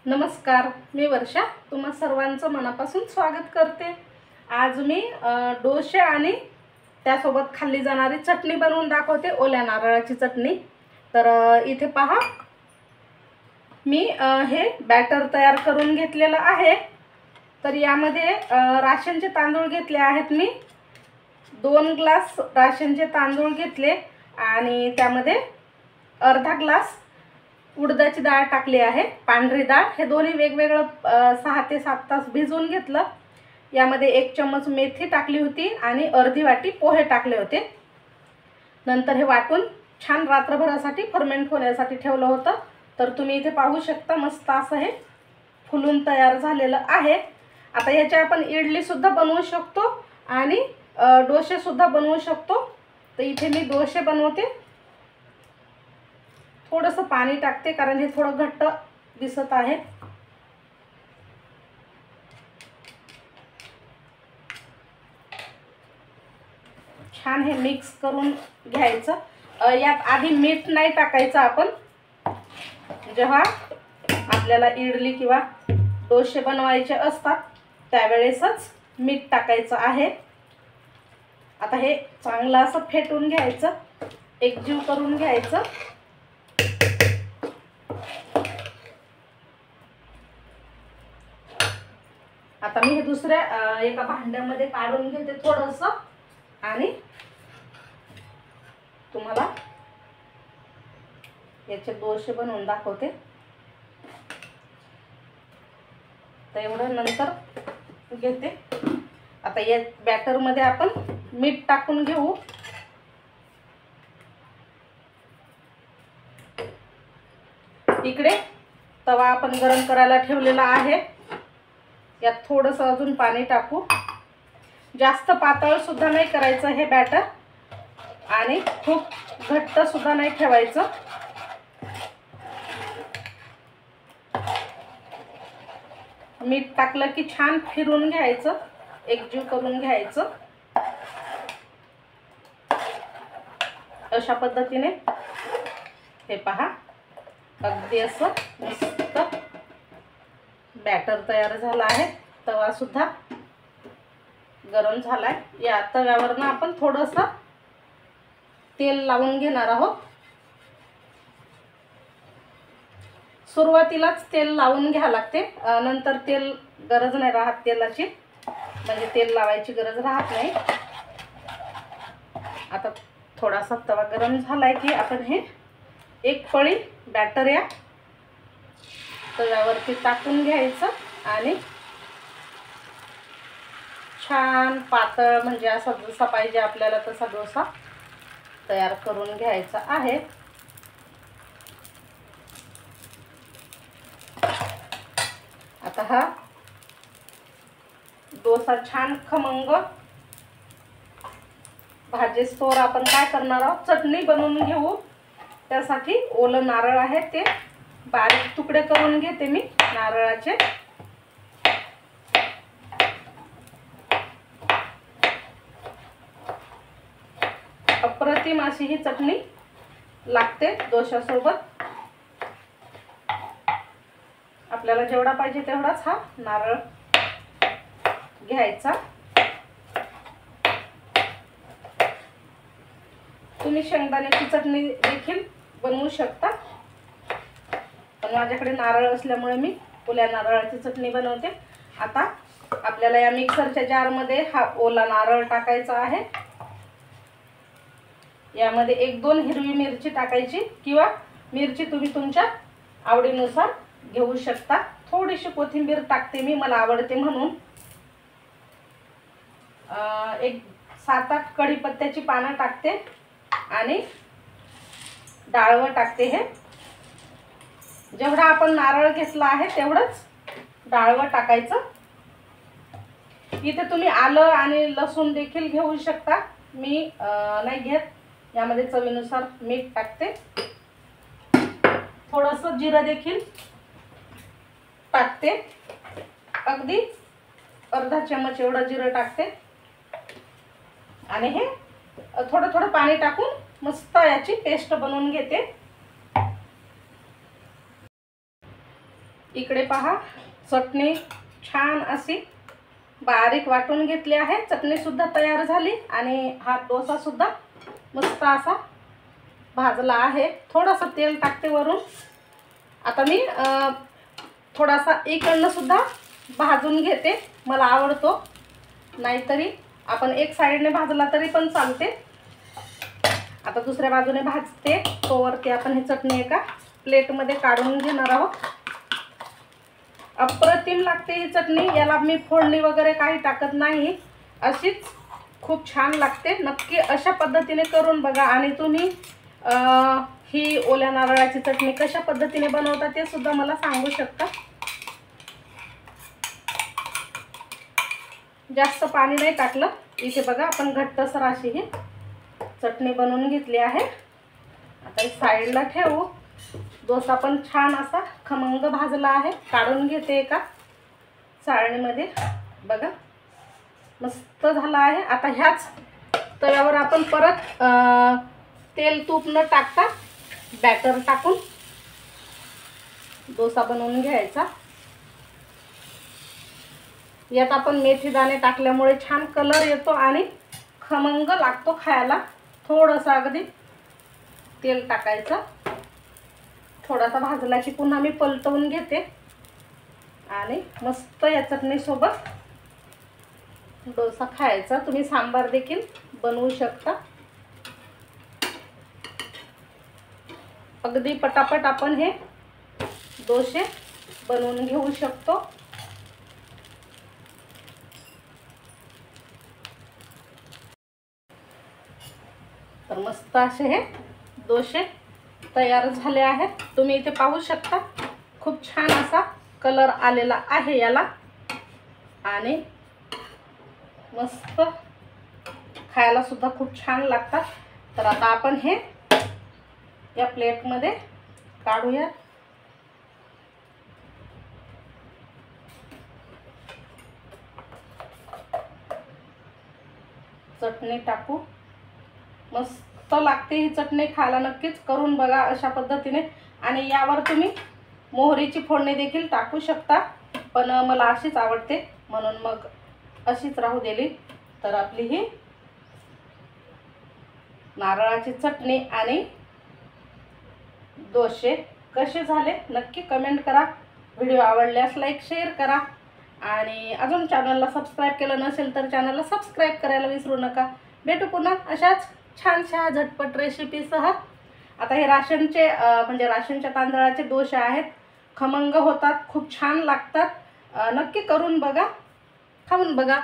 नमस्कार, मी वर्षा तुम्हा सर्वांचं मनापासून स्वागत करते। आज मी डोसे आणि त्यासोबत खाल्ली जाणारी चटणी बनवून दाखवते, ओल्या नारळाची चटणी। तर इथे पहा, मी हे बॅटर तयार करून घेतलेलं आहे। तर यामध्ये राशनचे तांदूळ घेतले आहेत। मी 2 ग्लास राशनचे तांदूळ घेतले आणि त्यामध्ये अर्धा ग्लास उडदाची डाळ टाकली आहे, पांढरी डाळ। हे दोन्ही वेगवेगळं 6 ते 7 तास भिजवून घेतलं। यामध्ये 1 चम्मच मेथी टाकली होती आणि अर्धी वाटी पोहे टाकले होते। नंतर हे वाटून छान रात्रभरासाठी फर्मेंट होण्यासाठी ठेवलं होतं। तर तुम्ही इथे पाहू शकता, मस्त असं हे फुलून तयार झालेलं आहे। आता याचे आपण इडली सुद्धा बनवू शकतो आणि डोसे सुद्धा बनवू शकतो। तर इथे मी डोसे बनवते। थोडंसं पाणी टाकते कारण हे थोडं घट्ट दिसत आहे। छान हे मिक्स करून घ्यायचं। यात आधी मीठ नाही टाकायचं आपण, जेव्हा आपल्याला इडली किंवा डोसे बनवायचे असतात त्यावेळेसच मीठ टाकायचं आहे। आता हे चांगलं असं फेटून घ्यायचं, एकजीव करून घ्यायचं। आता मी हे दुसऱ्या एका भांड्यामध्ये काढून घेते थोडंसं आणि तुम्हाला याचे डोसे बनवून दाखवते। तर एवढं नंतर घेते। आता या बॅटर मध्ये आपण मीठ टाकून घेऊ। इकडे तवा आपण गरम करायला ठेवलेला आहे। यात थोडंसं अजून पाणी टाकू। जास्त पातळ सुद्धा नाही करायचं हे बॅटर आणि खूप घट्ट सुद्धा नाही ठेवायचं। मीठ टाकलं की छान फिरून घ्यायचं, एकजीव करून घ्यायचं। अशा पद्धतीने हे पहा, अगदी असं मस्त बॅटर तयार झालं आहे। तवा सुद्धा गरम झालाय। या तव्यावरनं आपण थोडंसं तेल लावून घेणार आहोत। सुरुवातीलाच तेल लावून घ्यावं लागते, नंतर तेल गरज नाही राहत तेलाची, म्हणजे तेल लावायची गरज राहत नाही। आता थोडासा तवा गरम झालाय की आपण हे एक पळी बॅटर या तव्यावरती टाकून घ्यायचं आणि छान पातळ, म्हणजे असा जसा पाहिजे आपल्याला तसा डोसा तयार करून घ्यायचा आहे। आता हा डोसा छान खमंग भाजेस्तोवर आपण काय करणार आहोत, चटणी बनवून घेऊ। त्यासाठी ओलं नारळ आहे ते बारीक तुकडे करून घेते मी नारळाचे। अप्रतिम अशी ही चटणी लागते डोशासोबत। आपल्याला जेवढा पाहिजे तेवढाच हा नारळ घ्यायचा। तुम्ही शेंगदाण्याची चटणी देखील बनवू शकता, पण माझ्याकडे नारळ असल्यामुळे मी ओल्या नारळाची चटणी बनवते। आता आपल्याला या मिक्सरच्या जारमध्ये हा ओला नारळ टाकायचा आहे। यामध्ये 1-2 हिरवी मिरची टाकायची किंवा मिरची तुम्ही तुमच्या आवडीनुसार घेऊ शकता। थोडीशी कोथिंबीर टाकते मी, मला आवडते म्हणून। एक 7-8 कढीपत्त्याची पानं टाकते आणि डाळवं टाकते। हे जेवढा आपण नारळ घेतला आहे तेवढंच डाळवं टाकायचं। इथे तुम्ही आलं आणि लसूण देखील घेऊ शकता, मी नाही घेत। यामध्ये चवीनुसार मीठ टाकते, थोडंसं जिरं देखील टाकते, अगदी अर्धा चम्मच एवढं जिरं टाकते आणि हे थोडं थोडं पाणी टाकून मस्त याची पेस्ट बनवून घेते। इकडे पहा, चटणी छान अशी बारीक वाटून घेतली आहे। चटणीसुद्धा तयार झाली आणि हा डोसासुद्धा मस्त असा भाजला आहे। थोडंसं तेल टाकते वरून। आता मी थोडासा इकडनं सुद्धा भाजून घेते, मला आवडतो। नाहीतरी आपण एक साईडने भाजला तरी पण चालते। आता दुसऱ्या बाजूने भाजते, तोवरती आपण ही चटणी एका प्लेटमध्ये काढून घेणार आहोत। अप्रतिम लागते ही चटणी, याला मी फोडणी वगैरे काही टाकत नाही, अशीच खूप छान लागते। नक्की अशा पद्धतीने करून बघा आणि तुम्ही ही ओल्या नारळाची चटणी कशा पद्धतीने बनवता ते सुद्धा मला सांगू शकता। जास्त पाणी नाही टाकलं इथे बघा, आपण घट्टसर अशी ही चटणी बनवून घेतली आहे। आता साईडला ठेवू। डोसा पण छान असा खमंग भाजला आहे। काढून घेते एका चाळणीमध्ये, बघा मस्त झाला आहे। आता ह्याच तव्यावर आपण परत तेल तूप न टाकता बॅटर टाकून डोसा बनवून घ्यायचा। यात आपण मेथी दाणे टाकल्यामुळे छान कलर येतो आणि खमंग लागतो खायला। थोडंसं अगदी तेल टाकायचं, थोडासा भाजला की पुन्हा मी पलटवून घेते आणि मस्त या चटणीसोबत डोसा खायचा। तुम्ही सांबार देखील बनवू शकता। अगदी पटापट आपण हे डोसे बनवून घेऊ शकतो। तर मस्त असे हे डोसे तयार झाले आहेत। तुम्ही इथे पाहू शकता, खूप छान असा कलर आलेला आहे याला आणि मस्त खायला सुद्धा खूप छान लागतात। तर आता आपण हे या प्लेटमध्ये काढूया। चटणी टाकू, मस्त लागते ही चटणी खायला। नक्कीच करून बघा अशा पद्धतीने। आणि यावर तुम्ही मोहरीची फोडणी देखील टाकू शकता, पण मला अशीच आवडते म्हणून मग अशीच राहू दिली। तर आपली ही नारळाची चटणी आणि डोसे कसे झाले नक्की कमेंट करा। व्हिडिओ आवडल्यास लाईक शेअर करा आणि अजून चॅनलला सबस्क्राईब केलं नसेल तर चॅनलला सबस्क्राईब करायला विसरू नका। भेटू पुन्हा अशाच छानशा झटपट रेसिपीसह। आता हे राशनचे म्हणजे राशनच्या तांदळाचे डोसे आहेत, खमंग होतात, खूप छान लागतात। नक्की करून बघा, खाऊन बघा।